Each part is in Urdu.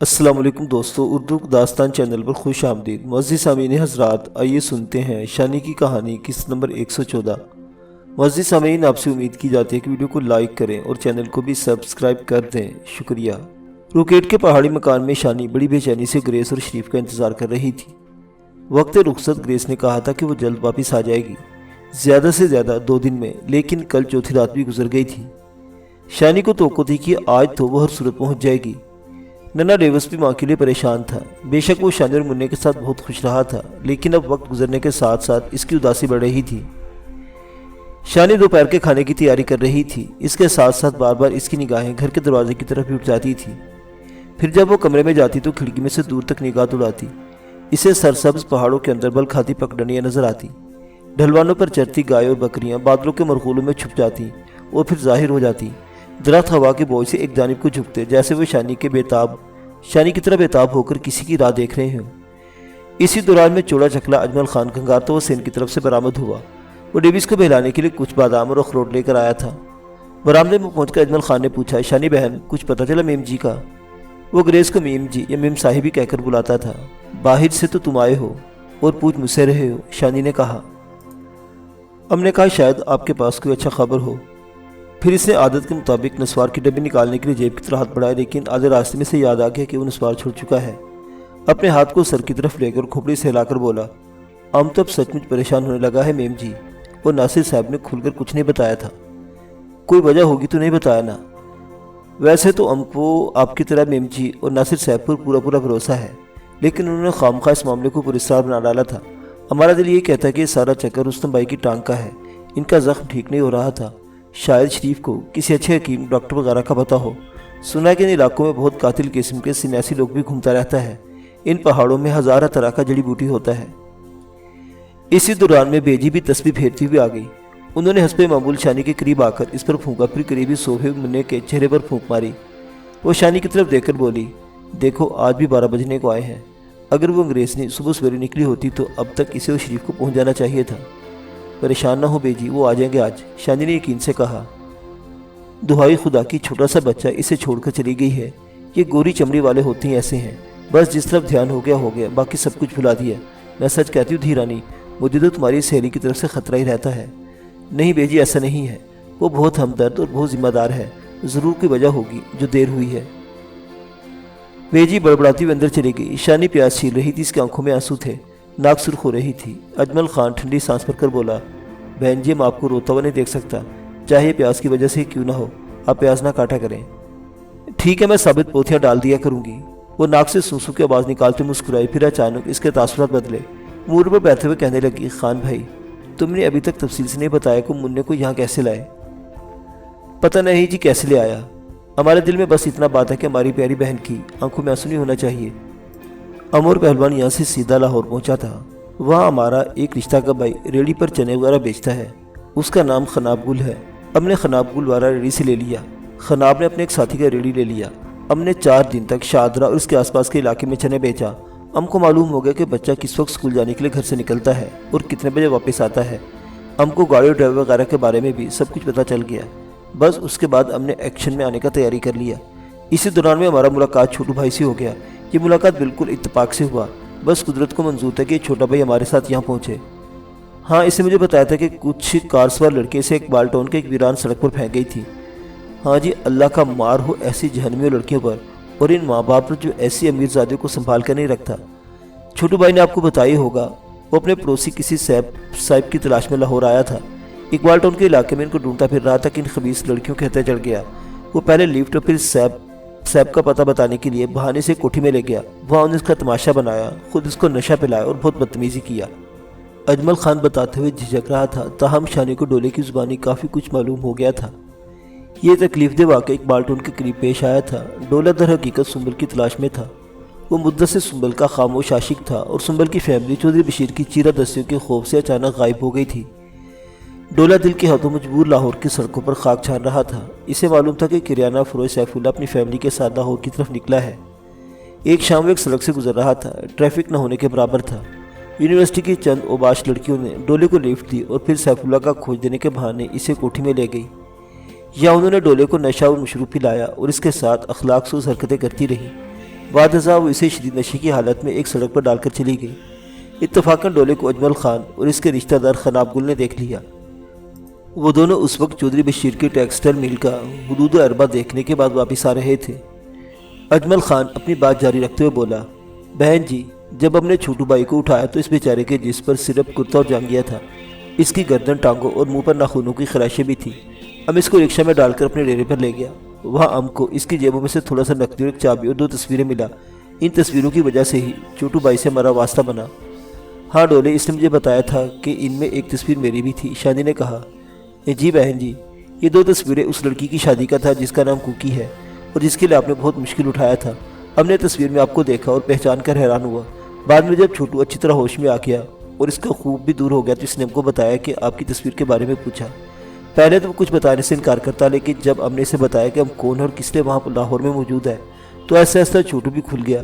السلام علیکم دوستو، اردو داستان چینل پر خوش آمدید۔ معزز سامعین حضرات، آئیے سنتے ہیں شانی کی کہانی قسط نمبر 114۔ معزز سامعین، آپ سے امید کی جاتی ہے کہ ویڈیو کو لائک کریں اور چینل کو بھی سبسکرائب کر دیں، شکریہ۔ روکیٹ کے پہاڑی مکان میں شانی بڑی بے چینی سے گریس اور شریف کا انتظار کر رہی تھی۔ وقت رخصت گریس نے کہا تھا کہ وہ جلد واپس آ جائے گی، زیادہ سے زیادہ 2 دن میں، لیکن کل چوتھی رات بھی گزر گئی تھی۔ شانی کو توقع تھی کہ آج تو وہ ہر صورت پہنچ جائے گی۔ ننا ڈیوس بھی ماں کے لیے پریشان تھا۔ بے شک وہ شانی اور منع کے ساتھ بہت خوش رہا تھا، لیکن اب وقت گزرنے کے ساتھ ساتھ اس کی اداسی بڑھ رہی تھی۔ شانی دوپہر کے کھانے کی تیاری کر رہی تھی، اس کے ساتھ ساتھ بار بار اس کی نگاہیں گھر کے دروازے کی طرف بھی اٹھ جاتی تھی۔ پھر جب وہ کمرے میں جاتی تو کھڑکی میں سے دور تک نگاہ دوڑاتی، اسے سرسبز پہاڑوں کے اندر بل کھاتی پگڈنڈیاں نظر آتی، ڈھلوانوں پر چرتی گائے اور بکریاں بادلوں کے مرغولوں میں چھپ جاتی اور پھر ظاہر ہو جاتی۔ درخت ہوا کے بوجھ سے ایک جانب کو جھکتے، جیسے وہ شانی کی طرح بےتاب ہو کر کسی کی راہ دیکھ رہے ہوں۔ اسی دوران میں چوڑا چکلا اجمل خان کنگار تو وہ سین کی طرف سے برآمد ہوا۔ وہ ڈیوس کو بہلانے کے لیے کچھ بادام اور اخروٹ لے کر آیا تھا۔ برآمدے میں پہنچ کر اجمل خان نے پوچھا، شانی بہن، کچھ پتہ چلا میم جی کا؟ وہ گریس کو میم جی یا میم صاحب ہی کہہ کر بلاتا تھا۔ باہر سے تو تم آئے ہو اور پوچھ مجھ سے رہے ہو، شانی نے کہا۔ ہم نے کہا شاید آپ کے پاس کوئی اچھا خبر ہو۔ پھر اس نے عادت کے مطابق نسوار کی ڈبی نکالنے کے لیے جیب کی طرف ہاتھ بڑھایا، لیکن آدھے راستے میں سے یاد آ گیا کہ وہ نسوار چھوڑ چکا ہے۔ اپنے ہاتھ کو سر کی طرف لے کر کھوپڑی سے ہلا کر بولا، ام تو اب سچ مچ پریشان ہونے لگا ہے میم جی۔ اور ناصر صاحب نے کھل کر کچھ نہیں بتایا تھا؟ کوئی وجہ ہوگی تو نہیں بتایا نا؟ ویسے تو ام کو آپ کی طرح میم جی اور ناصر صاحب پر پورا بھروسہ ہے، لیکن انہوں نے خامخواہ اس معاملے کو پراسرار بنا ڈالا تھا۔ ہمارا دل یہ کہتا ہے کہ یہ سارا چکر رستم بھائی کی ٹانگ کا ہے، ان کا زخم ٹھیک نہیں ہو رہا تھا۔ شاید شریف کو کسی اچھے حکیم ڈاکٹر وغیرہ کا پتہ ہو۔ سنا ہے کہ ان علاقوں میں بہت قاتل قسم کے سنیاسی لوگ بھی گھومتا رہتا ہے۔ ان پہاڑوں میں ہزارہ طرح کا جڑی بوٹی ہوتا ہے۔ اسی دوران میں بیجی بھی تسبیح پھیرتی ہوئی آ گئی۔ انہوں نے حسب معمول شانی کے قریب آ کر اس پر پھونکا، پھر قریبی سوہے منع کے چہرے پر پھونک ماری۔ وہ شانی کی طرف دیکھ کر بولی، دیکھو آج بھی 12 بجنے کو آئے ہیں۔ اگر وہ انگریزنی صبح سویرے نکلی ہوتی تو اب تک اسے اور شریف کو پہنچ جانا چاہیے تھا۔ پریشان نہ ہو بیجی، وہ آ جائیں گے آج، شانی نے یقین سے کہا۔ دہائی خدا کی، چھوٹا سا بچہ اسے چھوڑ کر چلی گئی ہے۔ یہ گوری چمڑی والے ہوتے ہیں ایسے ہیں، بس جس طرف دھیان ہو گیا، باقی سب کچھ بھلا دیا۔ میں سچ کہتی ہوں دھیرانی، مجھے تو تمہاری سہیلی کی طرف سے خطرہ ہی رہتا ہے۔ نہیں بیجی، ایسا نہیں ہے، وہ بہت ہمدرد اور بہت ذمہ دار ہے، ضرور کوئی وجہ ہوگی جو دیر ہوئی ہے۔ بیجی بڑبڑاتی ہوئی اندر چلی گئی۔ شانی پیاس چھیل رہی تھی، اس کی آنکھوں میں آنسو تھے، ناک سرخ ہو رہی تھی۔ اجمل خان ٹھنڈی سانس بھر کر بولا، بہن جی، میں آپ کو روتا ہوا نہیں دیکھ سکتا، چاہے پیاس کی وجہ سے کیوں نہ ہو، آپ پیاس نہ کاٹا کریں۔ ٹھیک ہے، میں ثابت پوتھیاں ڈال دیا کروں گی۔ وہ ناک سے سوسو کی آواز نکالتے مسکرائی، پھر اچانک اس کے تاثرات بدلے، موڑ پر بیٹھے ہوئے کہنے لگی، خان بھائی، تم نے ابھی تک تفصیل سے نہیں بتایا کہ منع کو یہاں کیسے لائے؟ پتہ نہیں جی کیسے لے آیا، ہمارے دل میں بس اتنا بات ہے کہ ہماری پیاری بہن کی آنکھوں میں آنسو نہیں ہونا چاہیے۔ امور پہلوان یہاں سے سیدھا لاہور پہنچا تھا۔ وہاں ہمارا ایک رشتہ کا بھائی ریڑھی پر چنے وغیرہ بیچتا ہے، اس کا نام خناب گل ہے۔ ہم نے خناب گل والا ریڑھی سے لے لیا، خناب نے اپنے ایک ساتھی کا ریڑھی لے لیا۔ ہم نے 4 دن تک شادرہ اور اس کے آس پاس کے علاقے میں چنے بیچا۔ ہم کو معلوم ہو گیا کہ بچہ کس وقت اسکول جانے کے لیے گھر سے نکلتا ہے اور کتنے بجے واپس آتا ہے۔ ہم کو گاڑی اور ڈرائیور وغیرہ کے بارے میں بھی سب کچھ پتہ چل گیا۔ بس اس کے بعد ہم نے ایکشن میں آنے کا تیاری کر لیا۔ اسی دوران میں ہمارا ملاقات چھوٹو بھائی سے ہو گیا۔ یہ ملاقات بالکل اتفاق سے ہوا، بس قدرت کو منظور تھا کہ یہ چھوٹا بھائی ہمارے ساتھ یہاں پہنچے۔ ہاں، اسے مجھے بتایا تھا کہ کچھ کار سوار لڑکے سے اقبال ٹاؤن کے ایک ویران سڑک پر پھینک گئی تھی۔ ہاں جی، اللہ کا مار ہو ایسی جہنمیوں لڑکیوں پر اور ان ماں باپ پر جو ایسی امیر زادیوں کو سنبھال کر نہیں رکھتا۔ چھوٹو بھائی نے آپ کو بتایا ہوگا، وہ اپنے پڑوسی کسی صاحب کی تلاش میں لاہور آیا تھا۔ اقبال ٹاؤن کے علاقے میں ان کو ڈھونڈتا پھر رہا تھا کہ ان خبیث لڑکیوں کے ہتھے چڑھ گیا۔ وہ پہلے لیفٹ اور پھر صاحب کا پتہ بتانے کے لیے بہانے سے کوٹھی میں لے گیا۔ وہاں انہوں نے اس کا تماشا بنایا، خود اس کو نشہ پلایا اور بہت بدتمیزی کیا۔ اجمل خان بتاتے ہوئے جھجک رہا تھا، تاہم شانی کو ڈولے کی زبانی کافی کچھ معلوم ہو گیا تھا۔ یہ تکلیف دہ واقعہ اقبال ٹاؤن کے قریب پیش آیا تھا۔ ڈولا در حقیقت سنبل کی تلاش میں تھا۔ وہ مدت سے سنبل کا خاموش عاشق تھا اور سنبل کی فیملی چودھری بشیر کی چیرہ دستیوں کے خوف سے اچانک غائب ہو گئی تھی۔ ڈولا دل کے ہاتھوں مجبور لاہور کی سڑکوں پر خاک چھان رہا تھا۔ اسے معلوم تھا کہ کریانہ فروش سیف اللہ اپنی فیملی کے ساتھ لاہور کی طرف نکلا ہے۔ ایک شام وہ ایک سڑک سے گزر رہا تھا، ٹریفک نہ ہونے کے برابر تھا۔ یونیورسٹی کی چند اوباش لڑکیوں نے ڈولے کو لفٹ دی اور پھر سیف اللہ کا کھوج دینے کے بہانے اسے کوٹھی میں لے گئی۔ یا انہوں نے ڈولے کو نشہ اور مشروب پلایا اور اس کے ساتھ اخلاق سوز حرکتیں کرتی رہی۔ بعد ازاں وہ اسے شدید نشے کی حالت میں ایک سڑک پر ڈال کر چلی گئی۔ اتفاقاً ڈولے کو اجمل خان اور اس کے رشتہ دار خناب گل نے دیکھ لیا۔ وہ دونوں اس وقت چودھری بشیر کے ٹیکسٹائل مل کا حدود اربا دیکھنے کے بعد واپس آ رہے تھے۔ اجمل خان اپنی بات جاری رکھتے ہوئے بولا، بہن جی، جب ہم نے چھوٹو بھائی کو اٹھایا تو اس بیچارے کے جس پر صرف کرتا اور جانگیا تھا، اس کی گردن، ٹانگوں اور منہ پر ناخنوں کی خراشیں بھی تھیں۔ ہم اس کو رکشہ میں ڈال کر اپنے ڈیرے پر لے گیا۔ وہاں ہم کو اس کی جیبوں میں سے تھوڑا سا نقدی اور ایک چابی اور 2 تصویریں ملا۔ ان تصویروں کی وجہ سے ہی چھوٹو بھائی سے ہمارا واسطہ بنا۔ ہاں ڈولے، اس نے مجھے بتایا تھا کہ ان میں ایک تصویر میری بھی تھی، شانی نے کہا۔ جی بہن جی، یہ 2 تصویریں اس لڑکی کی شادی کا تھا جس کا نام کوکی ہے اور جس کے لیے آپ نے بہت مشکل اٹھایا تھا۔ ہم نے تصویر میں آپ کو دیکھا اور پہچان کر حیران ہوا۔ بعد میں جب چھوٹو اچھی طرح ہوش میں آ گیا اور اس کا خوب بھی دور ہو گیا تو اس نے ہم کو بتایا کہ آپ کی تصویر کے بارے میں پوچھا۔ پہلے تو وہ کچھ بتانے سے انکار کرتا، لیکن جب ہم نے اسے بتایا کہ ہم کون اور کس لیے وہاں لاہور میں موجود ہے تو ایسا ایسا چھوٹو بھی کھل گیا۔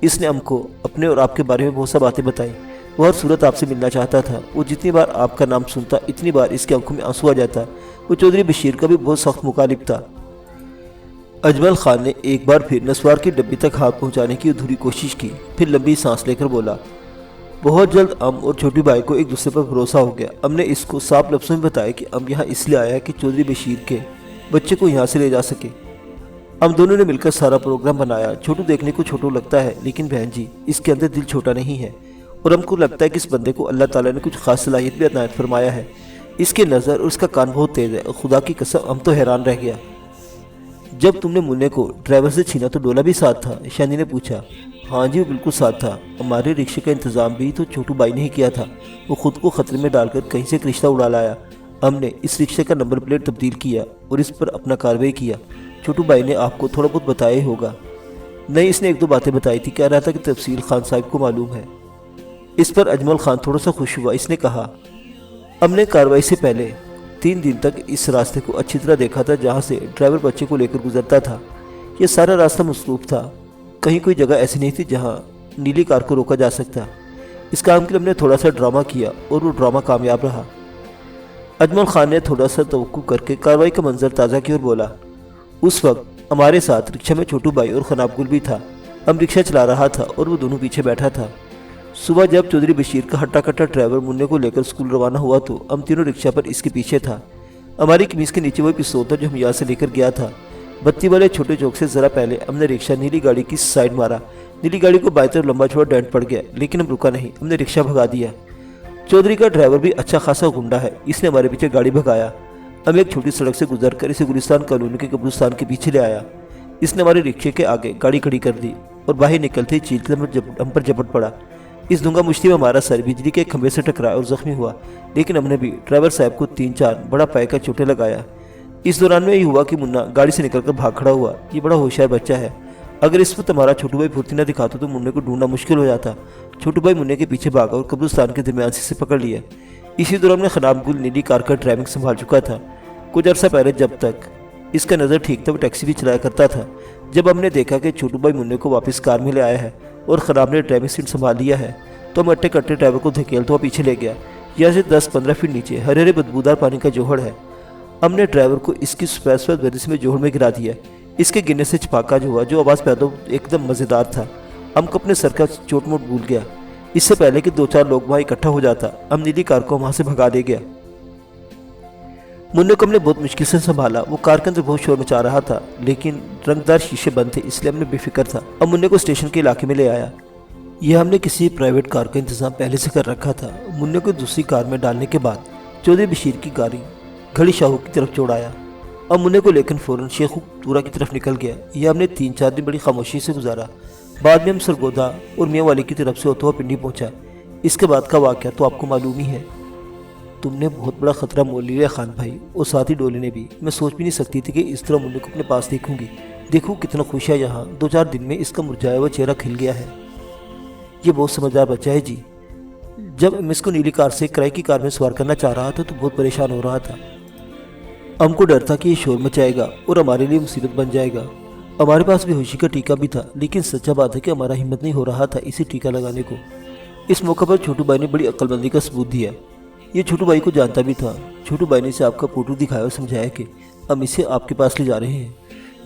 اس نے ہم کو اپنے اور آپ کے بارے میں بہت سا باتیں بتائیں۔ وہ ہر صورت آپ سے ملنا چاہتا تھا۔ وہ جتنی بار آپ کا نام سنتا اتنی بار اس کی آنکھوں میں آنسو آ جاتا۔ وہ چودھری بشیر کا بھی بہت سخت مخالف تھا۔ اجمل خان نے ایک بار پھر نسوار کی ڈبی تک ہاتھ پہنچانے کی ادھوری کوشش کی، پھر لمبی سانس لے کر بولا، بہت جلد ہم اور چھوٹی بھائی کو ایک دوسرے پر بھروسہ ہو گیا۔ ہم نے اس کو صاف لفظوں میں بتایا کہ ہم یہاں اس لیے آیا ہے کہ چودھری بشیر کے بچے کو یہاں سے لے جا سکے۔ ہم دونوں نے مل کر سارا پروگرام بنایا۔ چھوٹو دیکھنے کو چھوٹو لگتا ہے، لیکن بہن جی، اس کے اندر دل چھوٹا نہیں ہے، اور ہم کو لگتا ہے کہ اس بندے کو اللہ تعالیٰ نے کچھ خاص صلاحیت بھی عنایت فرمایا ہے۔ اس کے نظر اور اس کا کان بہت تیز ہے، اور خدا کی قسم ہم تو حیران رہ گیا۔ جب تم نے منع کو ڈرائیور سے چھینا تو ڈولا بھی ساتھ تھا؟ شانی نے پوچھا۔ ہاں جی، وہ بالکل ساتھ تھا۔ ہمارے رکشے کا انتظام بھی تو چھوٹو بھائی نے ہی کیا تھا۔ وہ خود کو خطرے میں ڈال کر کہیں سے ایک رشتہ اڑا لایا۔ ہم نے اس رکشے کا نمبر پلیٹ تبدیل کیا اور اس پر اپنا کاروائی کیا۔ چھوٹو بھائی نے آپ کو تھوڑا بہت بتایا ہی ہوگا۔ نہیں، اس نے 1-2 باتیں بتائی تھی، کہہ رہا تھا کہ تفصیل خان صاحب کو معلوم ہے۔ اس پر اجمل خان تھوڑا سا خوش ہوا۔ اس نے کہا، ہم نے کاروائی سے پہلے 3 دن تک اس راستے کو اچھی طرح دیکھا تھا جہاں سے ڈرائیور بچے کو لے کر گزرتا تھا۔ یہ سارا راستہ مصروف تھا، کہیں کوئی جگہ ایسی نہیں تھی جہاں نیلی کار کو روکا جا سکتا۔ اس کام کے لیے ہم نے تھوڑا سا ڈرامہ کیا اور وہ ڈرامہ کامیاب رہا۔ اجمل خان نے تھوڑا سا توقع کر کے کاروائی کا منظر تازہ کیا اور بولا، اس وقت ہمارے ساتھ رکشہ میں چھوٹو بھائی اور خناب گل بھی تھا۔ ہم رکشہ چلا رہا تھا اور وہ دونوں پیچھے بیٹھا تھا۔ صبح جب چودھری بشیر کا ہٹا کٹا ڈرائیور منع کو لے کر اسکول روانہ ہوا تو ہم تینوں رکشہ پر اس کے پیچھے تھا۔ ہماری قمیض کے نیچے وہی پستول تھا جو ہم یہاں سے لے کر گیا تھا۔ بتی والے چھوٹے چوک سے ذرا پہلے ہم نے رکشہ نیلی گاڑی کی سائیڈ مارا۔ نیلی گاڑی کو بائیں طرف لمبا چھوڑا ڈینٹ پڑ گیا، لیکن ہم رکا نہیں، ہم نے رکشہ بھگا دیا۔ چودھری کا ڈرائیور بھی اچھا خاصا گنڈا ہے، اس نے ہمارے پیچھے گاڑی بھگایا۔ ہم ایک چھوٹی سڑک سے گزر کر اسے گلستان کالونی کے قبرستان کے پیچھے لے آیا۔ اس نے ہمارے رکشے کے آگے گاڑی کھڑی کر دی اور باہر نکلتے ہی چیلتے ہم پر جپٹ پڑا۔ اس دھنگا مشتی میں ہمارا سر بجلی کے ایک کھمبے سے ٹکرایا اور زخمی ہوا، لیکن ہم نے بھی ڈرائیور صاحب کو 3-4 بڑا پائے کا چوٹیں لگایا۔ اس دوران میں یہ ہوا کہ منا گاڑی سے نکل کر بھاگ کھڑا ہوا۔ یہ بڑا ہوشیار بچہ ہے، اگر اس وقت ہمارا چھوٹو بھائی پھرتی نہ دکھاتا تو منع کو ڈھونڈنا مشکل ہو جاتا۔ چھوٹو بھائی منع کے پیچھے بھاگا اور قبرستان کے درمیان سے اسے پکڑ لیا۔ اسی دوران میں خناب گل نیلی کار کا ڈرائیونگ سنبھال چکا تھا۔ کچھ عرصہ پہلے جب تک اس کا نظر ٹھیک تھا وہ ٹیکسی بھی چلایا کرتا تھا۔ جب ہم نے دیکھا کہ چھوٹو بھائی منع کو واپس کار میں لے آیا ہے اور خناب نے ڈرائیونگ سیٹ سنبھال لیا ہے تو ہم اٹے کٹے ڈرائیور کو دھکیلتا ہوا پیچھے لے گیا۔ یہاں سے 10-15 فٹ نیچے ہرے ہرے بدبودار پانی کا جوہڑ ہے۔ ہم نے ڈرائیور کو اس کی سفید وردی میں جوہڑ میں گرا دیا۔ اس کے گرنے سے چپاکا جو ہوا، جو آواز پیدا ہو، ایک دم مزیدار تھا۔ ہم کو اپنے سر کا چوٹ موٹ بھول گیا۔ اس سے پہلے کہ 2-4 لوگ وہاں اکٹھا ہو جاتا، ہم نیلی کار کو وہاں سے بھگا دے گیا۔ منع کو ہم نے بہت مشکل سے سنبھالا۔ وہ کار کے اندر بہت شور مچا رہا تھا، لیکن رنگدار شیشے بند تھے، اس لیے ہم نے بے فکر تھا۔ ہم منع کو اسٹیشن کے علاقے میں لے آیا۔ یہ ہم نے کسی پرائیویٹ کار کا انتظام پہلے سے کر رکھا تھا۔ منع کو دوسری کار میں ڈالنے کے بعد چودھری بشیر کی گاڑی گھڑی شاہو کی طرف چوڑایا۔ ہم منع کو لے کر فوراً شیخ تورا کی طرف نکل گیا۔ یہ ہم نے 3-4 دن بڑی خاموشی سے گزارا۔ بعد میں ہم سرگودا اور میاں والی کی طرف سے ہوتا ہوا پنڈی پہنچا۔ اس کے بعد کا واقعہ تو آپ کو معلوم ہی ہے۔ تم نے بہت بڑا خطرہ مول لیا خان بھائی، اور ساتھ ہی ڈولے نے بھی۔ میں سوچ بھی نہیں سکتی تھی کہ اس طرح منع کو اپنے پاس دیکھوں گی۔ دیکھو کتنا خوش ہے یہاں، 2-4 دن میں اس کا مرجھایا ہوا چہرہ کھل گیا ہے۔ یہ بہت سمجھدار بچہ ہے جی۔ جب ہم اس کو نیلی کار سے کرائے کی کار میں سوار کرنا چاہ رہا تھا تو بہت پریشان ہو رہا تھا۔ ہم کو ڈر تھا کہ یہ شور مچائے گا اور ہمارے لیے مصیبت بن جائے گا۔ ہمارے پاس بے ہوشی کا ٹیکہ بھی تھا، لیکن سچا بات ہے کہ ہمارا ہمت نہیں ہو رہا تھا اسے ٹیکہ لگانے کو۔ اس موقع پر چھوٹو بھائی نے بڑی عقل مندی کا ثبوت دیا۔ یہ چھوٹو بھائی کو جانتا بھی تھا۔ چھوٹو بھائی نے اسے آپ کا فوٹو دکھایا اور سمجھایا کہ ہم اسے آپ کے پاس لے جا رہے ہیں۔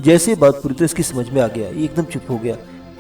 جیسے بات پوری طرح اس کی سمجھ میں آ گیا، یہ ایک دم چپ ہو گیا۔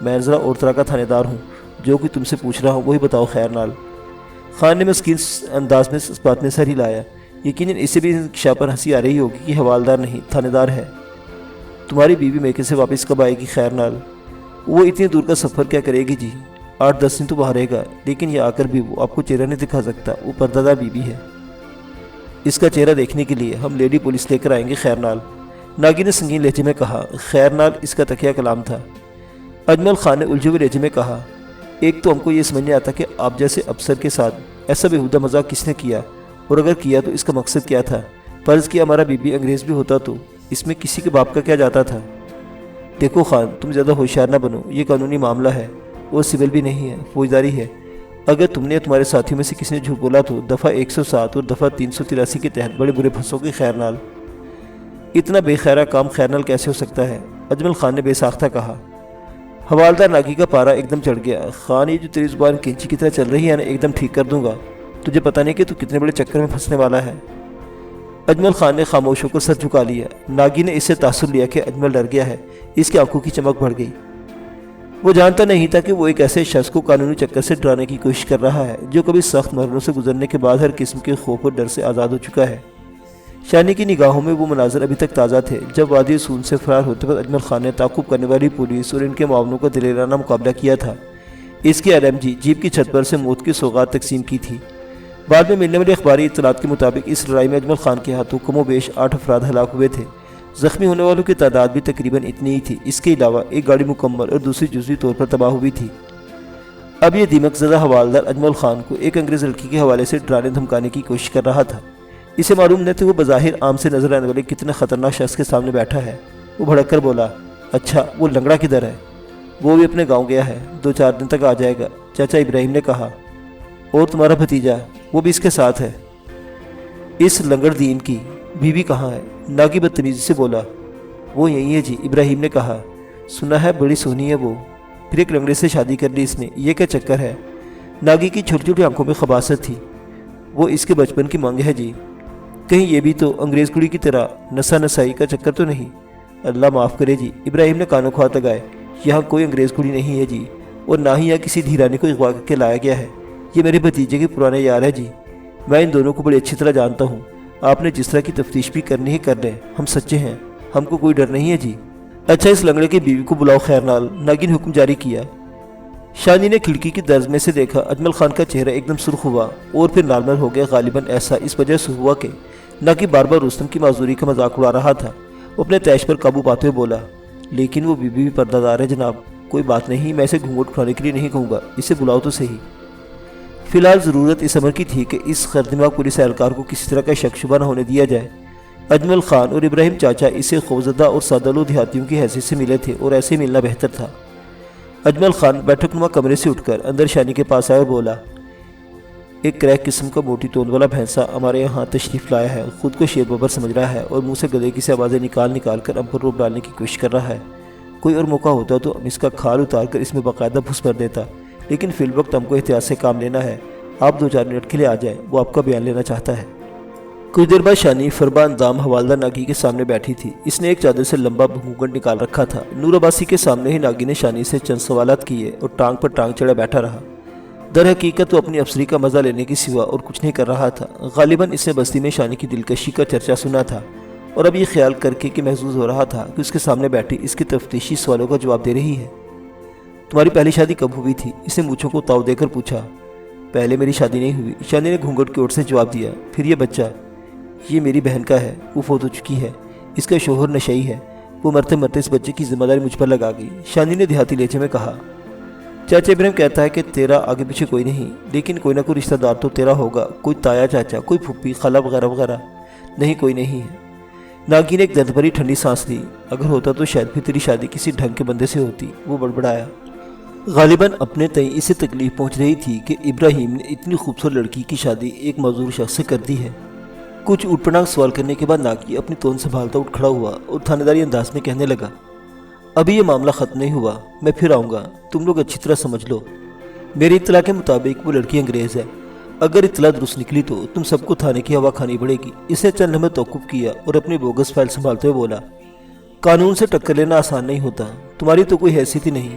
میں ذرا اور طرح کا تھانے دار ہوں، جو کہ تم سے پوچھ رہا ہوں وہی بتاؤ خیر نال۔ خان نے مسکین انداز میں اس بات میں سر ہلایا۔ یقیناً اسے بھی انکشاف پر ہنسی آ رہی ہوگی کہ حوالدار نہیں تھانے دار ہے۔ تمہاری بیوی میکے سے واپس کب آئے گی خیر نال؟ وہ اتنی دور کا سفر کیا کرے گی جی؟ 8-10 دن تو باہر رہے گا، لیکن یہ آ کر بھی وہ آپ کو چہرہ نہیں دکھا سکتا، وہ پردہ دار بیوی ہے۔ اس کا چہرہ دیکھنے کے لیے ہم لیڈی پولیس لے کر آئیں گے خیر نال، ناگی نے سنگین لہجے میں کہا۔ خیر نال اس کا تکیہ کلام تھا۔ اجمل خان نے الجھے ہوئے لہجے میں کہا، ایک تو ہم کو یہ سمجھ نہیں آتا کہ آپ جیسے افسر کے ساتھ ایسا بےہودہ مذاق کس نے کیا، اور اگر کیا تو اس کا مقصد کیا تھا؟ فرض کیا ہمارا بیوی انگریز بھی ہوتا تو اس میں کسی کے باپ کا کیا جاتا تھا؟ دیکھو خان، تم زیادہ ہوشیار نہ بنو، یہ قانونی معاملہ ہے، وہ سول بھی نہیں ہے، فوجداری ہے۔ اگر تم نے تمہارے ساتھیوں میں سے کسی نے جھوٹ بولا تو دفعہ 107 اور دفعہ 383 کے تحت بڑے برے پھنسو گے خیر نال۔ اتنا بے خیرہ کام خیر نال کیسے ہو سکتا ہے؟ اجمل خان نے بے ساختہ کہا۔ حوالدار ناگی کا پارا ایک دم چڑھ گیا۔ خان، یہ جو تیری زبان کینچی کی طرح چل رہی ہے نا، ایک دم ٹھیک کر دوں گا، تجھے پتہ نہیں کہ تو کتنے بڑے چکر میں پھنسنے والا ہے۔ اجمل خان نے خاموش ہو کر سر جھکا لیا۔ ناگی نے اس سے تاثر لیا کہ اجمل ڈر گیا ہے، اس کی آنکھوں کی چمک بڑھ گئی۔ وہ جانتا نہیں تھا کہ وہ ایک ایسے شخص کو قانونی چکر سے ڈرانے کی کوشش کر رہا ہے جو کبھی سخت مرحلوں سے گزرنے کے بعد ہر قسم کے خوف اور ڈر سے آزاد ہو چکا ہے۔ شانی کی نگاہوں میں وہ مناظر ابھی تک تازہ تھے جب وادی سون سے فرار ہوتے وقت اجمل خان نے تعاقب کرنے والی پولیس اور ان کے معاونوں کا دلیرانہ مقابلہ کیا تھا۔ اس کے LMG جیپ کی چھت پر سے موت کی سوغات تقسیم کی تھی۔ بعد میں ملنے والی اخباری اطلاعات کے مطابق اس لڑائی میں اجمل خان کے ہاتھوں کم و بیش 8 افراد ہلاک ہوئے تھے۔ زخمی ہونے والوں کی تعداد بھی تقریباً اتنی ہی تھی۔ اس کے علاوہ ایک گاڑی مکمل اور دوسری جزوی طور پر تباہ ہوئی تھی۔ اب یہ دیمک زدہ حوالدار اجمل خان کو ایک انگریز لڑکی کے حوالے سے ڈرانے دھمکانے کی کوشش کر رہا تھا۔ اسے معلوم نہ تھا وہ بظاہر عام سے نظر آنے والے کتنے خطرناک شخص کے سامنے بیٹھا ہے۔ وہ بھڑک کر بولا، اچھا وہ لنگڑا کدھر ہے؟ وہ بھی اپنے گاؤں گیا ہے، 2-4 دن تک آ جائے گا، چاچا ابراہیم نے کہا۔ اور تمہارا بھتیجا وہ بھی اس کے ساتھ ہے؟ اس لنگڑ دین کی بیوی کہاں ہے؟ ناگی بدتمیزی سے بولا۔ وہ یہی ہے جی، ابراہیم نے کہا۔ سنا ہے بڑی سونی ہے وہ، پھر ایک لنگڑے سے شادی کر لی اس نے، یہ کیا چکر ہے؟ ناگی کی چھوٹی چھوٹی آنکھوں میں خباثت تھی۔ وہ اس کے بچپن کی مانگ ہے جی، کہیں یہ بھی تو انگریز کڑی کی طرح نسا نسائی کا چکر تو نہیں؟ اللہ معاف کرے جی، ابراہیم نے کانوں کو ہاتھ لگائے۔ یہاں کوئی انگریز کڑی نہیں ہے جی، اور نہ ہی یہاں کسی دھیرانے کو اغوا کر کے لایا گیا ہے۔ یہ میرے بھتیجے کے پرانے یار ہے جی، میں ان دونوں کو بڑی اچھی طرح جانتا ہوں۔ آپ نے جس طرح کی تفتیش بھی کرنی ہے کر لیں، ہم سچے ہیں، ہم کو کوئی ڈر نہیں ہے جی۔ اچھا اس لنگڑے کی بیوی کو بلاؤ خیر نال، ناگی نے حکم جاری کیا۔ شانی نے کھڑکی کی درز میں سے دیکھا۔ اجمل خان کا چہرہ ایک دم سرخ ہوا اور پھر نارمل ہو گیا۔ غالباً ایسا اس وجہ سے ہوا کہ ناگی بار بار رستم کی معذوری کا مذاق اڑا رہا تھا۔ وہ اپنے تیش پر قابو پاتے ہوئے بولا، لیکن وہ بیوی بھی پردہ دار ہے جناب، کوئی بات نہیں، میں اسے گھونگھٹ اٹھانے کے لیے نہیں کہوں گا، اسے بلاؤ تو صحیح۔ فی الحال ضرورت اس امر کی تھی کہ اس خردماغ پولیس اہلکار کو کسی طرح کا شک شبہ نہ ہونے دیا جائے۔ اجمل خان اور ابراہیم چاچا اسے خوفزدہ اور سادہ لو دیہاتیوں کی حیثیت سے ملے تھے اور ایسے ملنا بہتر تھا۔ اجمل خان بیٹھک نما کمرے سے اٹھ کر اندر شانی کے پاس آیا اور بولا، ایک کریک قسم کا موٹی توند والا بھینسا ہمارے یہاں تشریف لایا ہے، خود کو شیر ببر سمجھ رہا ہے اور منہ سے گدے کی سی آوازیں نکال کر ہم پر روب ڈالنے کی کوشش کر رہا ہے۔ کوئی اور موقع ہوتا تو ہم اس کا کھال اتار کر اس میں باقاعدہ بھس بھر دیتا، لیکن فی الوقت ہم کو احتیاط سے کام لینا ہے۔ آپ 2-4 منٹ کے لیے آ جائیں، وہ آپ کا بیان لینا چاہتا ہے۔ کچھ دیر بعد شانی فربا اندام حوالدار ناگی کے سامنے بیٹھی تھی۔ اس نے ایک چادر سے لمبا گھونگھٹ نکال رکھا تھا۔ نور عباسی کے سامنے ہی ناگی نے شانی سے چند سوالات کیے اور ٹانگ پر ٹانگ چڑھا بیٹھا رہا۔ در حقیقت وہ اپنی افسری کا مزہ لینے کے سوا اور کچھ نہیں کر رہا تھا۔ غالباً اس نے بستی میں شانی کی دلکشی کا چرچا سنا تھا اور اب یہ خیال کر کے کہ محظوظ ہو رہا تھا کہ اس کے سامنے بیٹھی اس کے تفتیشی سوالوں کا جواب دے رہی ہے۔ تمہاری پہلی شادی کب ہوئی تھی؟ اس نے مونچھوں کو تاؤ دے کر پوچھا۔ پہلے میری شادی نہیں ہوئی، شانی نے گھونگھٹ کی اوٹ سے جواب دیا۔ پھر یہ بچہ؟ یہ میری بہن کا ہے، وہ فوت ہو چکی ہے، اس کا شوہر نشئی ہے، وہ مرتے مرتے اس بچے کی ذمہ داری مجھ پر لگا گئی، شانی نے دیہاتی لہجے میں کہا۔ چاچا ابراہیم کہتا ہے کہ تیرا آگے پیچھے کوئی نہیں، لیکن کوئی نہ کوئی رشتہ دار تو تیرا ہوگا، کوئی تایا چاچا، کوئی پھپھی خالہ وغیرہ وغیرہ۔ نہیں، کوئی نہیں ہے۔ ناگی نے ایک درد بھری ٹھنڈی سانس لی۔ اگر ہوتا تو شاید پھر تیری شادی کسی ڈھنگ کے بندے سے ہوتی، وہ بڑبڑایا۔ غالباً اپنے تئیں اسے تکلیف پہنچ رہی تھی کہ ابراہیم نے اتنی خوبصورت لڑکی کی شادی ایک معذور شخص سے کر دی ہے۔ کچھ اوٹ پٹانگ سوال کرنے کے بعد ناگی اپنی تون سنبھالتا اٹھ کھڑا ہوا اور تھانے داری انداز میں کہنے لگا، ابھی یہ معاملہ ختم نہیں ہوا، میں پھر آؤں گا، تم لوگ اچھی طرح سمجھ لو۔ میری اطلاع کے مطابق وہ لڑکی انگریز ہے، اگر اطلاع درست نکلی تو تم سب کو تھانے کی ہوا کھانی پڑے گی۔ اس نے چند لمحے توقف کیا اور اپنی بوگس فائل سنبھالتے ہوئے بولا، قانون سے ٹکر لینا آسان نہیں ہوتا، تمہاری تو کوئی حیثیت ہی نہیں،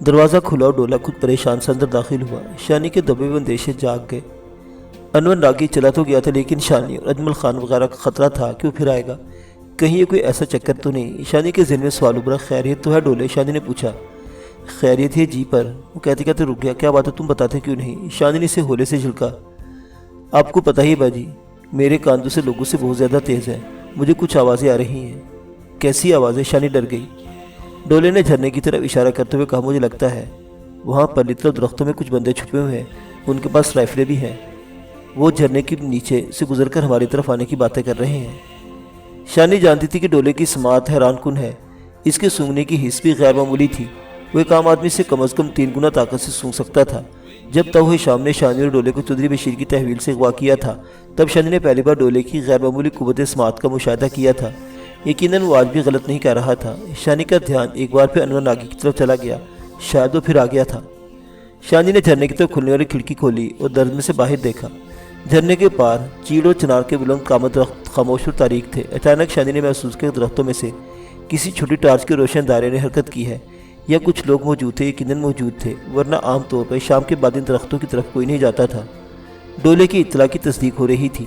دروازہ کھلا اور ڈولا خود پریشان سے اندر داخل ہوا۔ شانی کے دبے ہوئے اندیشے جاگ گئے۔ انور ناگی چلا تو گیا تھا، لیکن شانی اور اجمل خان وغیرہ کا خطرہ تھا کہ وہ پھر آئے گا، کہیں یہ کوئی ایسا چکر تو نہیں۔ شانی کے ذہن میں سوال ابھرا، خیریت تو ہے ڈولے؟ شانی نے پوچھا۔ خیریت ہے جی، پر وہ کہتے کہتے رک گیا۔ کیا بات ہے، تم بتاتے کیوں نہیں؟ شانی نے اسے ہولے سے جھلکا۔ آپ کو پتہ ہی باجی، میرے کان دوسرے لوگوں سے بہت زیادہ تیز ہے، مجھے کچھ آوازیں آ رہی ہیں۔ کیسی آوازیں؟ شانی ڈر گئی۔ ڈولے نے جھرنے کی طرف اشارہ کرتے ہوئے کہا، مجھے لگتا ہے وہاں پر طرف درختوں میں کچھ بندے چھپے ہوئے ہیں، ان کے پاس رائفلیں بھی ہیں، وہ جھرنے کے نیچے سے گزر کر ہماری طرف آنے کی باتیں کر رہے ہیں۔ شانی جانتی تھی کہ ڈولے کی سماعت حیران کن ہے، اس کے سونگنے کی حس بھی غیر معمولی تھی۔ وہ ایک عام آدمی سے کم از کم 3 گنا طاقت سے سونگ سکتا تھا۔ جب توحید شام نے شانی اور ڈولے کو چودھری بشیر کی تحویل سے اغوا کیا تھا، تب شانی نے پہلی بار ڈولے کی غیر معمولی قوت سماعت کا مشاہدہ کیا تھا۔ یقیناً وہ آج بھی غلط نہیں کہہ رہا تھا۔ شانی کا دھیان ایک بار پھر انور ناگی کی طرف چلا گیا، شاید وہ پھر آ گیا تھا۔ شانی نے جھرنے کی طرف کھلنے والی کھڑکی کھولی اور درد میں سے باہر دیکھا۔ جھرنے کے پار چیڑ اور چنار کے بلند قامت درخت خاموش اور تاریک تھے۔ اچانک شانی نے محسوس کیا کہ درختوں میں سے کسی چھوٹی ٹارچ کے روشن دائرے نے حرکت کی ہے، یا کچھ لوگ موجود تھے، یقیناً موجود تھے، ورنہ عام طور پر شام کے بعد ان درختوں کی طرف کوئی نہیں جاتا تھا۔ ڈولے کی اطلاع کی تصدیق ہو رہی تھی۔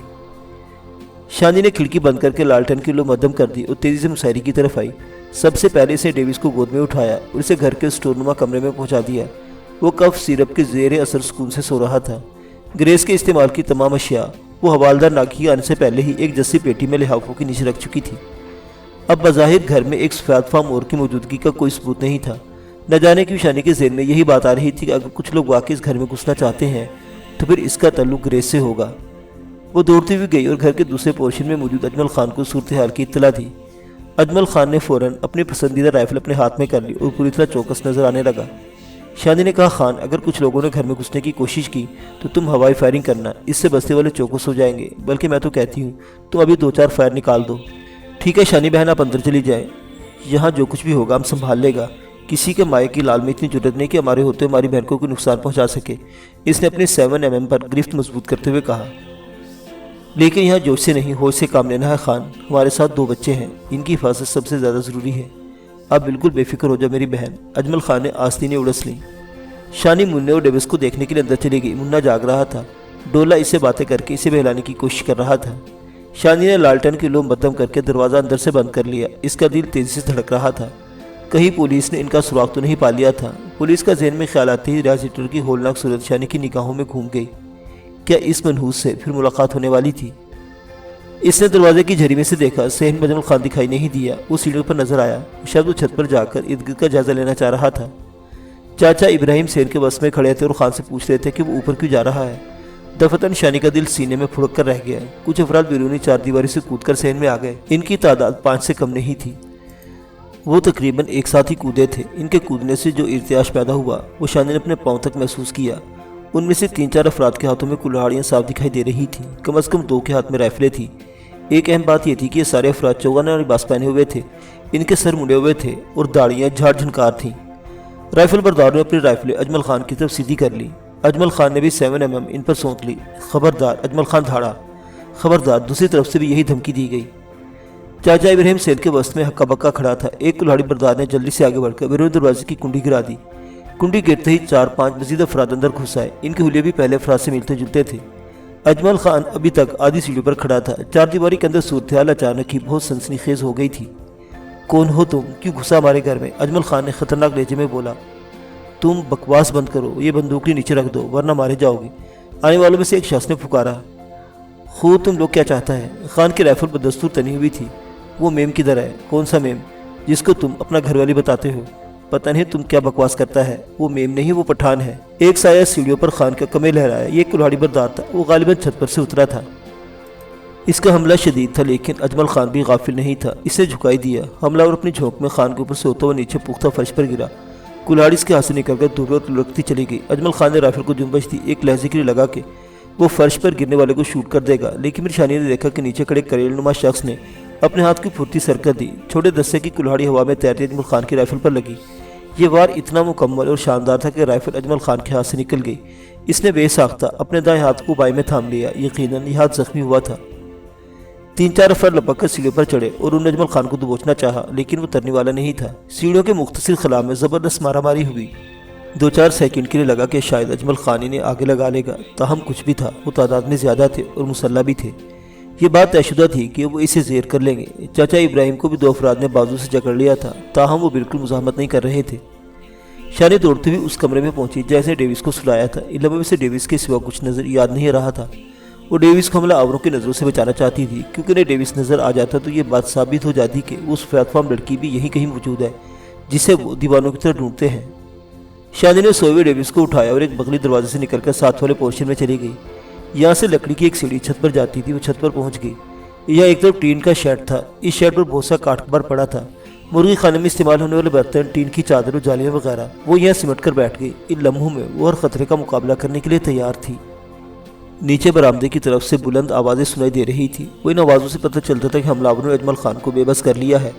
شانی نے کھڑکی بند کر کے لالٹن کی لو مدھم کر دی اور تیزی سے مساعری کی طرف آئی۔ سب سے پہلے اسے ڈیوس کو گود میں اٹھایا اور اسے گھر کے اسٹور نما کمرے میں پہنچا دیا۔ وہ کف سیرپ کے زیر اثر سکون سے سو رہا تھا۔ گریس کے استعمال کی تمام اشیاء وہ حوالدار ناگی آنے سے پہلے ہی ایک جسی پیٹی میں لحافوں کے نیچے رکھ چکی تھی۔ اب بظاہر گھر میں ایک سفید فام اور کی موجودگی کا کوئی ثبوت نہیں تھا۔ نہ جانے کیوں شانی کے ذہن میں یہی بات آ رہی تھی کہ اگر کچھ لوگ واقعی اس گھر میں گھسنا چاہتے ہیں تو پھر اس کا تعلق گریس سے ہوگا۔ وہ دوڑتی ہوئی گئی اور گھر کے دوسرے پورشن میں موجود اجمل خان کو صورتحال کی اطلاع دی۔ اجمل خان نے فوراً اپنی پسندیدہ رائفل اپنے ہاتھ میں کر لی اور پوری طرح چوکس نظر آنے لگا۔ شانی نے کہا، خان، اگر کچھ لوگوں نے گھر میں گھسنے کی کوشش کی تو تم ہوائی فائرنگ کرنا، اس سے بستے والے چوکس ہو جائیں گے۔ بلکہ میں تو کہتی ہوں تم ابھی 2-4 فائر نکال دو۔ ٹھیک ہے شانی بہن، آپ اندر چلی جائیں، یہاں جو کچھ بھی ہوگا ہم سنبھال لے گا۔ کسی کے مائع کی لال میں اتنی جرت نہیں کہ ہمارے ہوتے ہماری بہن کو کوئی نقصان پہنچا سکے۔ اس نے اپنے 7mm پر گرفت مضبوط کرتے ہوئے کہا۔ لیکن یہاں جوش سے نہیں، ہوش سے کام لینا ہے خان، ہمارے ساتھ 2 بچے ہیں، ان کی حفاظت سب سے زیادہ ضروری ہے۔ آپ بالکل بے فکر ہو جاؤ میری بہن۔ اجمل خان نے آستینیں اڑس لیں۔ شانی منہ اور ڈیوس کو دیکھنے کے لیے اندر چلی گئی۔ منہ جاگ رہا تھا، ڈولا اس سے باتیں کر کے اسے بہلانے کی کوشش کر رہا تھا۔ شانی نے لالٹن کی لو مدھم کر کے دروازہ اندر سے بند کر لیا۔ اس کا دل تیزی سے دھڑک رہا تھا، کہیں پولیس نے ان کا سراغ تو نہیں پا لیا تھا۔ پولیس کا ذہن میں خیال آتے ہی ریازیٹر کی ہولناک صورت شانی کی نگاہوں میں گھوم گئی۔ کیا اس منحوس سے پھر ملاقات ہونے والی تھی؟ اس نے دروازے کی جھری میں سے دیکھا، صحن میں اجمل خان دکھائی نہیں دیا۔ وہ سیڑھیوں پر نظر آیا، شاید وہ چھت پر جا کر ارد گرد کا جائزہ لینا چاہ رہا تھا۔ چاچا ابراہیم سیر کے بس میں کھڑے تھے اور خان سے پوچھ رہے تھے کہ وہ اوپر کیوں جا رہا ہے۔ دفتن شانی کا دل سینے میں پھڑک کر رہ گیا۔ کچھ افراد بیرونی 4 دیواری سے کود کر صحن میں آ گئے۔ ان کی تعداد 5 سے کم نہیں تھی۔ وہ تقریباً ایک ساتھ ہی کودے تھے۔ ان کے کودنے سے جو ارتعاش پیدا ہوا وہ شانی نے اپنے پاؤں تک محسوس کیا۔ ان میں سے 3-4 افراد کے ہاتھوں میں کلہاڑیاں صاف دکھائی دے رہی تھیں، کم از کم 2 کے ہاتھ میں رائفلیں تھیں۔ ایک اہم بات یہ تھی کہ یہ سارے افراد چوگانے اور لباس پہنے ہوئے تھے۔ ان کے سر مڑے ہوئے تھے اور داڑیاں جھاڑ جھنکار تھیں۔ رائفل برداروں نے اپنی رائفلیں اجمل خان کی طرف سیدھی کر لی۔ اجمل خان نے بھی 7mm ان پر سونت لی۔ خبردار، اجمل خان دھاڑا۔ خبردار، دوسری طرف سے بھی یہی دھمکی دی گئی۔ چاچا ابراہیم سیل کے وسط میں ہکا بکا کھڑا تھا۔ ایک کلہاڑی بردار نے جلدی سے آگے بڑھ کر بیرونی دروازے کی کنڈی گرا دی۔ کنڈی گرتے ہی 4-5 مزید افراد اندر گھس آئے۔ ان کے حلیے بھی پہلے افراد سے ملتے جلتے تھے۔ اجمل خان ابھی تک آدھی سیڑھی پر کھڑا تھا۔ 4 دیواری کے اندر صورتحال اچانک ہی بہت سنسنی خیز ہو گئی تھی۔ کون ہو تم؟ کیوں گھسا ہمارے گھر میں؟ اجمل خان نے خطرناک لہجے میں بولا۔ تم بکواس بند کرو، یہ بندوقی نیچے رکھ دو ورنہ مارے جاؤ گے، آنے والوں میں سے ایک شخص نے پکارا۔ خود تم لوگ کیا چاہتا ہے؟ خان کی رائفل بدستور تنی ہوئی تھی۔ وہ میم کدھر ہے؟ کون سا میم جس کو تم اپنا گھر والی بتاتے ہو؟ پتہ نہیں تم کیا بکواس کرتا ہے، وہ میم نہیں، وہ پٹھان ہے۔ ایک سایہ سیڑھیوں پر خان کا کمے لہرایا۔ یہ کلہاڑی بردار تھا، وہ غالباً چھت پر سے اترا تھا۔ اس کا حملہ شدید تھا، لیکن اجمل خان بھی غافل نہیں تھا۔ اسے جھکائی دیا۔ حملہ اور اپنی جھونک میں خان کے اوپر سے ہوتا ہوا نیچے پختہ فرش پر گرا۔ کلہاڑی اس کے ہاتھ سے نکل کر دور اور لڑکتی چلی گئی۔ اجمل خان نے رائفل کو جنبش دی، ایک لہجے کے لیے لگا کہ وہ فرش پر گرنے والے کو شوٹ کر دے گا، لیکن پھر شانی نے دیکھا کہ نیچے کھڑے کریل نما شخص نے اپنے ہاتھ کی پھرتی سر کر دی۔ چھوٹے دستے کی کلہاڑی ہوا میں تیرتی اجمل خان کی رائفل پر لگی۔ یہ وار اتنا مکمل اور شاندار تھا کہ رائفل اجمل خان کے ہاتھ سے نکل گئی۔ اس نے بے ساختہ اپنے دائیں ہاتھ کو بائیں میں تھام لیا۔ یقیناً یہ ہاتھ زخمی ہوا تھا۔ 3-4 افراد لپک کر سیڑھیوں پر چڑھے اور انہوں نے اجمل خان کو دبوچنا چاہا، لیکن وہ ترنے والا نہیں تھا۔ سیڑھیوں کے مختصر خلا میں زبردست مارا ماری ہوئی۔ 2-4 سیکنڈ کے لیے لگا کہ شاید اجمل خان انہیں آگے لگا لے گا، تاہم کچھ بھی تھا، وہ تعداد میں زیادہ تھے اور مسلح بھی تھے۔ یہ بات طے شدہ تھی کہ وہ اسے زیر کر لیں گے۔ چاچا ابراہیم کو بھی 2 افراد نے بازو سے جکڑ لیا تھا، تاہم وہ بالکل مزاحمت نہیں کر رہے تھے۔ شانی دوڑتے ہوئے اس کمرے میں پہنچی جیسے ڈیوس کو سلایا تھا۔ ان لمحوں میں سے ڈیوس کے سوا کچھ نظر یاد نہیں رہا تھا۔ وہ ڈیوس کو حملہ آوروں کی نظروں سے بچانا چاہتی تھی، کیونکہ انہیں ڈیوس نظر آ جاتا تو یہ بات ثابت ہو جاتی کہ وہ سفید فام لڑکی بھی یہیں کہیں موجود ہے جسے وہ دیوانوں کی طرح ڈھونڈتے ہیں۔ شانی نے سوئے ہوئے ڈیوس کو اٹھایا اور ایک بغلی دروازے سے نکل کر ساتھ والے پورشن میں چلی گئی۔ یہاں سے لکڑی کی ایک سیڑھی چھت پر جاتی تھی، وہ چھت پر پہنچ گئی۔ یہاں ایک طرف ٹین کا شیڈ تھا، اس شیڈ پر بہت سا کاٹ کباڑ پڑا تھا، مرغی خانے میں استعمال ہونے والے برتن، ٹین کی چادر اور جالیاں وغیرہ۔ وہ یہاں سمٹ کر بیٹھ گئی۔ ان لمحوں میں وہ ہر خطرے کا مقابلہ کرنے کے لیے تیار تھی۔ نیچے برآمدے کی طرف سے بلند آوازیں سنائی دے رہی تھی۔ وہ ان آوازوں سے پتہ چلتا تھا کہ حملہ نے اجمل خان کو بے بس کر لیا ہے۔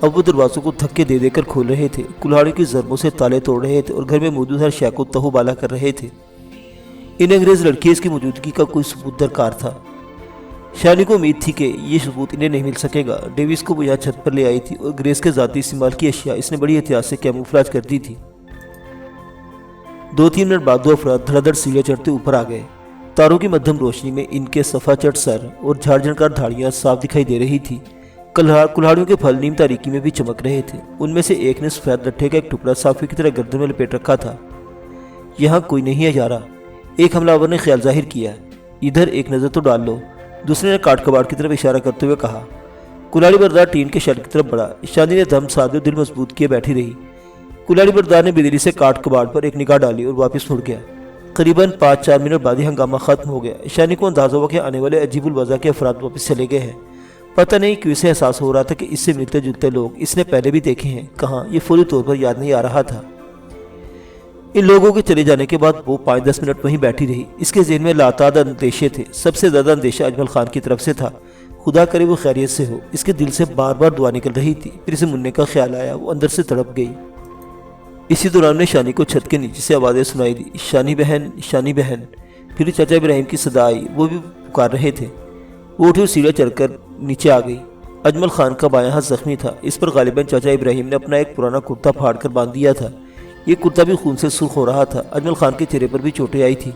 اب وہ دروازوں کو دھکے دے دے کر کھول رہے تھے، کلہاڑی کی ضربوں سے تالے توڑ رہے تھے اور گھر میں موجود ہر شے کو تہو بالا کر رہے تھے۔ ان انگریز لڑکی اس کی موجودگی کا کوئی ثبوت درکار تھا۔ شانی کو امید تھی کہ یہ ثبوت انہیں نہیں مل سکے گا۔ ڈیوس کو وہ یہاں چھت پر لے آئی تھی اور انگریز کے ذاتی استعمال کی اشیاء اس نے بڑی احتیاط سے کیموفلاج کر دی تھی۔ 2-3 منٹ بعد 2 افراد دھڑا دھڑ سیڑھیاں چڑھتے اوپر آ گئے۔ تاروں کی مدھم روشنی میں ان کے صفا چٹ سر اور جھاڑ جھنکار دھاڑیاں صاف دکھائی دے رہی تھی۔ کلہاڑیوں کے پھل نیم تاریکی میں بھی چمک رہے تھے۔ ان میں سے ایک نے سفید لٹھے کا ایک ٹکڑا صافی کی طرح گردن میں لپیٹ رکھا تھا۔ یہاں کوئی نہیں ہے یارا، ایک حملہ آور نے خیال ظاہر کیا۔ ادھر ایک نظر تو ڈال لو، دوسرے نے کاٹ کباڑ کی طرف اشارہ کرتے ہوئے کہا۔ کلاڑی بردار ٹین کے شیڈ کی طرف بڑھا۔ شانی نے دم سادے اور دل مضبوط کیے بیٹھی رہی۔ کلاڑی بردار نے بےدلی سے کاٹ کباڑ پر ایک نگاہ ڈالی اور واپس مڑ گیا۔ قریباً 5-4 منٹ بعد ہی ہنگامہ ختم ہو گیا۔ شانی کو اندازہ ہوا کہ آنے والے عجیب الوضع کے افراد واپس چلے گئے ہیں۔ پتہ نہیں کیوں اسے احساس ہو رہا تھا کہ اس سے ملتے جلتے لوگ اس نے پہلے بھی دیکھے ہیں، کہاں یہ فوری طور پر یاد نہیں آ رہا تھا۔ ان لوگوں کے چلے جانے کے بعد وہ 5-10 منٹ وہیں بیٹھی رہی۔ اس کے ذہن میں لاتعداد اندیشے تھے۔ سب سے زیادہ اندیشہ اجمل خان کی طرف سے تھا۔ خدا کرے وہ خیریت سے ہو۔ اس کے دل سے بار بار دعا نکل رہی تھی۔ پھر اسے مننے کا خیال آیا، وہ اندر سے تڑپ گئی۔ اسی دوران نے شانی کو چھت کے نیچے سے آوازیں سنائی دی، شانی بہن، شانی بہن۔ پھر چاچا ابراہیم کی صدا آئی، وہ بھی پکار رہے تھے۔ وہ اٹھی اور سیڑھیاں چڑھ کر نیچے آ گئی۔ اجمل خان کا بایاں ہاتھ زخمی تھا، اس پر غالباً چاچا ابراہیم نے اپنا ایک پرانا کرتا پھاڑ کر باندھ دیا تھا۔ یہ کرتا بھی خون سے سرخ ہو رہا تھا۔ اجمل خان کے چہرے پر بھی چوٹیں آئی تھی۔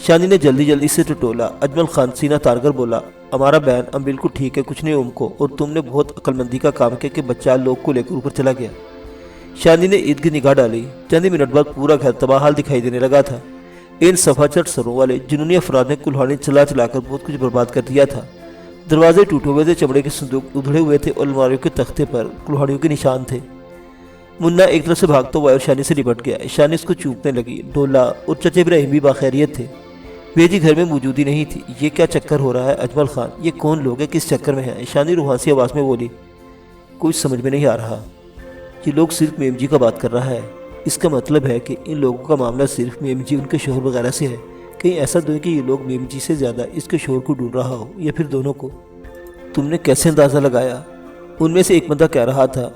شانی نے جلدی جلدی سے ٹٹولا۔ اجمل خان سینہ تار کر بولا، ہمارا بہن اب بالکل ٹھیک ہے، کچھ نہیں ان کو، اور تم نے بہت عقل مندی کا کام کیا کہ بچہ لوگ کو لے کر اوپر چلا گیا۔ شانی نے ارد گرد نگاہ ڈالی۔ چند منٹ بعد پورا گھر تباہ حال دکھائی دینے لگا تھا۔ ان صفا چٹ سروں والے جنونی افراد نے کلہاڑی چلا چلا کر بہت کچھ برباد کر دیا تھا۔ دروازے ٹوٹے ہوئے تھے، چمڑے کے صندوق ادھڑے ہوئے تھے اور الماریوں کے تختے پر کلہاڑیوں کے نشان تھے۔ منا ایک طرف سے بھاگتا ہوا اور شانی سے لپٹ گیا۔ شانی اس کو چومنے لگی۔ ڈولا اور چچا ابراہیم بھی باخیریت تھے۔ بیٹی گھر میں موجود ہی نہیں تھی۔ یہ کیا چکر ہو رہا ہے اجمل خان؟ یہ کون لوگ ہیں، کس چکر میں ہیں؟ شانی روحانسی آواز میں بولی۔ کچھ سمجھ میں نہیں آ رہا۔ یہ لوگ صرف میم جی کا بات کر رہا ہے۔ اس کا مطلب ہے کہ ان لوگوں کا معاملہ صرف میم جی ان کے شوہر وغیرہ سے ہے۔ کہیں ایسا تو ہے کہ یہ لوگ میم جی سے زیادہ اس کے شوہر کو ڈھونڈ رہا ہو، یا پھر دونوں کو۔ تم نے کیسے اندازہ لگایا؟ ان میں سے ایک بندہ کہہ رہا تھا،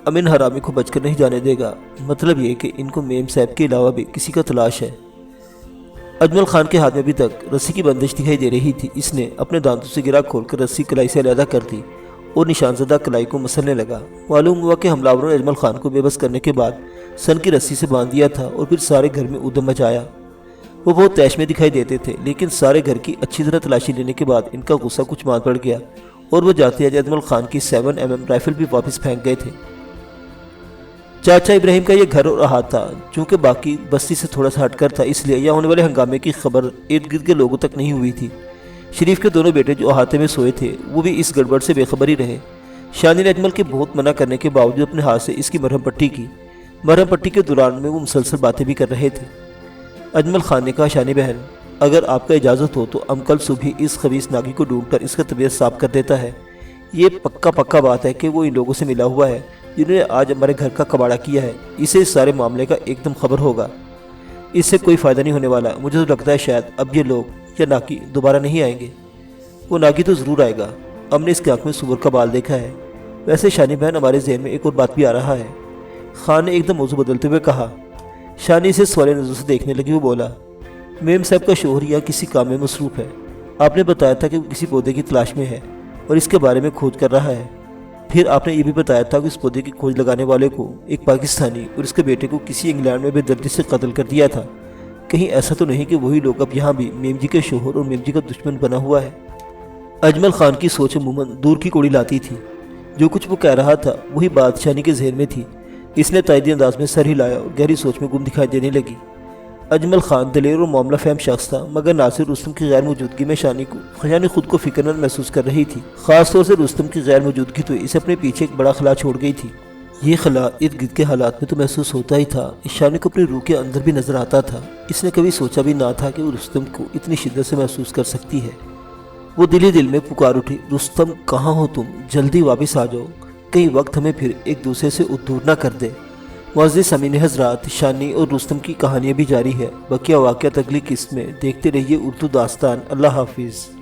امن حرامی کو بچ کر نہیں جانے دے گا۔ مطلب یہ کہ ان کو میم صاحب کے علاوہ بھی کسی کا تلاش ہے۔ اجمل خان کے ہاتھ میں ابھی تک رسی کی بندش دکھائی دے رہی تھی۔ اس نے اپنے دانتوں سے گرا کھول کر رسی کلائی سے علیحدہ کر دی اور نشان زدہ کلائی کو مسلنے لگا۔ معلوم ہوا کہ حملہ آوروں نے اجمل خان کو بے بس کرنے کے بعد سن کی رسی سے باندھ دیا تھا اور پھر سارے گھر میں ادھم مچایا۔ وہ بہت تیش میں دکھائی دیتے تھے، لیکن سارے گھر کی اچھی طرح تلاشی لینے کے بعد ان کا غصہ کچھ مات پڑ گیا اور وہ جاتے ہیں اجمل خان کی 7mm رائفل بھی واپس پھینک گئے تھے۔ چاچا ابراہیم کا یہ گھر اور احاطہ تھا، چونکہ باقی بستی سے تھوڑا سا ہٹ کر تھا، اس لیے یہاں ہونے والے ہنگامے کی خبر ارد گرد کے لوگوں تک نہیں ہوئی تھی۔ شریف کے دونوں بیٹے جو احاطے میں سوئے تھے وہ بھی اس گڑبڑ سے بے خبر ہی رہے۔ شانی نے اجمل کے بہت منع کرنے کے باوجود اپنے ہاتھ سے اس کی مرہم پٹی کی۔ مرہم پٹی کے دوران میں وہ مسلسل باتیں بھی کر رہے تھے۔ اجمل خان نے کہا، شانی بہن، اگر آپ کا اجازت ہو تو کل صبح اس خبیث ناگی کو ڈھونڈ کر اس کا طبیعت صاف کر دیتا ہے۔ یہ پکا بات ہے کہ وہ ان لوگوں سے ملا ہوا ہے جنہوں نے آج ہمارے گھر کا کباڑہ کیا ہے۔ اسے اس سارے معاملے کا ایک دم خبر ہوگا۔ اس سے کوئی فائدہ نہیں ہونے والا۔ مجھے تو لگتا ہے شاید اب یہ لوگ یا ناگی دوبارہ نہیں آئیں گے۔ وہ ناگی تو ضرور آئے گا، ہم نے اس کی آنکھ میں سور کا بال دیکھا ہے۔ ویسے شانی بہن، ہمارے ذہن میں ایک اور بات بھی آ رہا ہے۔ خان نے ایک دم موضوع بدلتے ہوئے کہا۔ شانی اسے سوالے نظر سے دیکھنے لگی۔ وہ بولا، میم صاحب کا شوہر یا کسی کام میں مصروف ہے۔ آپ نے بتایا تھا کہ وہ کسی پودے کی تلاش میں ہے اور اس کے بارے میں کھوج کر رہا ہے۔ پھر آپ نے یہ بھی بتایا تھا کہ اس پودے کی کھوج لگانے والے کو ایک پاکستانی اور اس کے بیٹے کو کسی انگلینڈ میں بے دردی سے قتل کر دیا تھا۔ کہیں ایسا تو نہیں کہ وہی لوگ اب یہاں بھی میم جی کے شوہر اور میم جی کا دشمن بنا ہوا ہے؟ اجمل خان کی سوچ عموماً دور کی کوڑی لاتی تھی۔ جو کچھ وہ کہہ رہا تھا وہی بات شانی کے ذہن میں تھی۔ اس نے تائیدی انداز میں سر ہلایا اور گہری سوچ میں گم دکھائی دینے لگی۔ اجمل خان دلیر اور معاملہ فہم شخص تھا، مگر ناصر رستم کی غیر موجودگی میں شانی خود کو فکر مند محسوس کر رہی تھی۔ خاص طور سے رستم کی غیر موجودگی تو اسے اپنے پیچھے ایک بڑا خلا چھوڑ گئی تھی۔ یہ خلا ارد گرد کے حالات میں تو محسوس ہوتا ہی تھا، شانی کو اپنی روح کے اندر بھی نظر آتا تھا۔ اس نے کبھی سوچا بھی نہ تھا کہ وہ رستم کو اتنی شدت سے محسوس کر سکتی ہے۔ وہ دل ہی دل میں پکار اٹھی، رستم کہاں ہو تم؟ جلدی واپس آ جاؤ، کئی وقت ہمیں پھر ایک دوسرے سے دور نہ کر دے۔ معزز سامعین حضرات، شانی اور رستم کی کہانیاں بھی جاری ہے۔ بقیہ واقعات اگلی قسط میں دیکھتے رہیے اردو داستان۔ اللہ حافظ۔